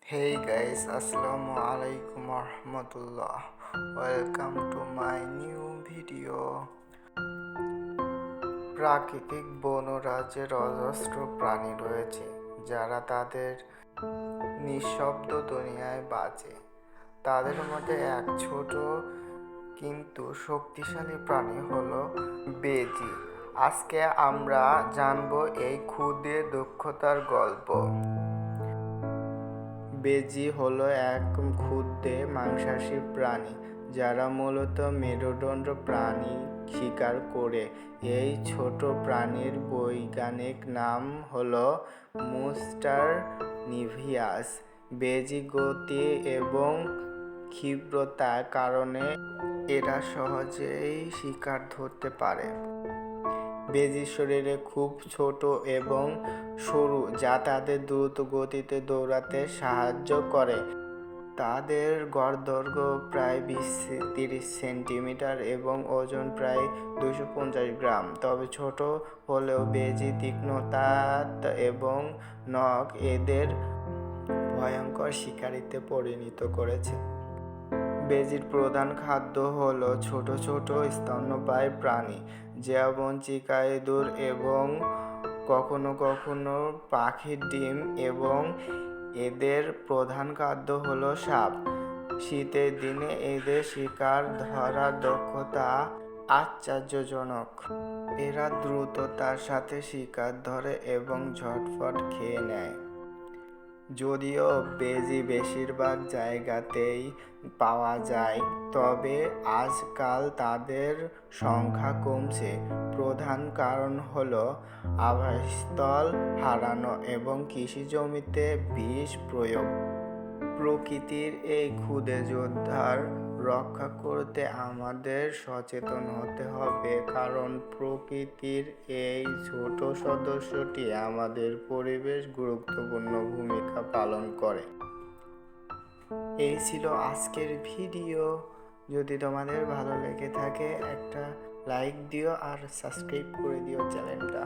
Hey guys, Assalamu alaikum warahmatullah. Welcome to my new video. প্রাকৃতিক বনরাজ্যের অজস্র প্রাণী রয়েছে যারা তাদের নিঃশব্দ দুনিয়ায় বাঁচে। তাদের মধ্যে এক ছোট কিন্তু শক্তিশালী প্রাণী হলো বেজি। আজকে আমরা জানবো এই ক্ষুদে দক্ষতার গল্প। বেজি হলো এক ক্ষুদে মাংসাশী প্রাণী যারা মূলত মেরুদণ্ড প্রাণী শিকার করে। এই ছোট প্রাণীর বৈজ্ঞানিক নাম হলো মুস্টার নিভিয়াস। বেজি গতি এবং ক্ষিপ্রতার কারণে এরা সহজেই শিকার ধরতে পারে। বেজির শরীরে খুব ছোট এবং সরু যা তাদের দ্রুত গতিতে দৌড়াতে সাহায্য করে। তাদের গড় দৈর্ঘ্য প্রায় 20-30 সেন্টিমিটার এবং ওজন প্রায় 250 গ্রাম। তবে ছোট হলেও বেজি তীক্ষ্ণতা এবং নখ এদের ভয়ঙ্কর শিকারিতে পরিণত করেছে। বেজির প্রধান খাদ্য হলো ছোট ছোট স্তন্যপায়ী প্রাণী যেমন চিকা ইঁদুর এবং কখনো কখনো পাখির ডিম, এবং এদের প্রধান খাদ্য হলো সাপ। শীতের দিনে এদের শিকার ধরার দক্ষতা আশ্চর্যজনক। এরা দ্রুততার সাথে শিকার ধরে এবং ঝটফট খেয়ে নেয়। যদিও বেজি বেশিরভাগ জায়গাতেই পাওয়া যায়, তবে আজকাল তাদের সংখ্যা কমছে। প্রধান কারণ হলো আবাসস্থল হারানো এবং কৃষি জমিতে বিষ প্রয়োগ। প্রকৃতির এই ক্ষুদে যোদ্ধার রক্ষা করতে আমাদের সচেতন হতে হবে, কারণ প্রকৃতির এই ছোট সদস্যটি আমাদের পরিবেশ গুরুত্বপূর্ণ ভূমিকা পালন করে। এই ছিল আজকের ভিডিও। যদি তোমাদের ভালো লেগে থাকে একটা লাইক দিও আর সাবস্ক্রাইব করে দিও চ্যানেলটা।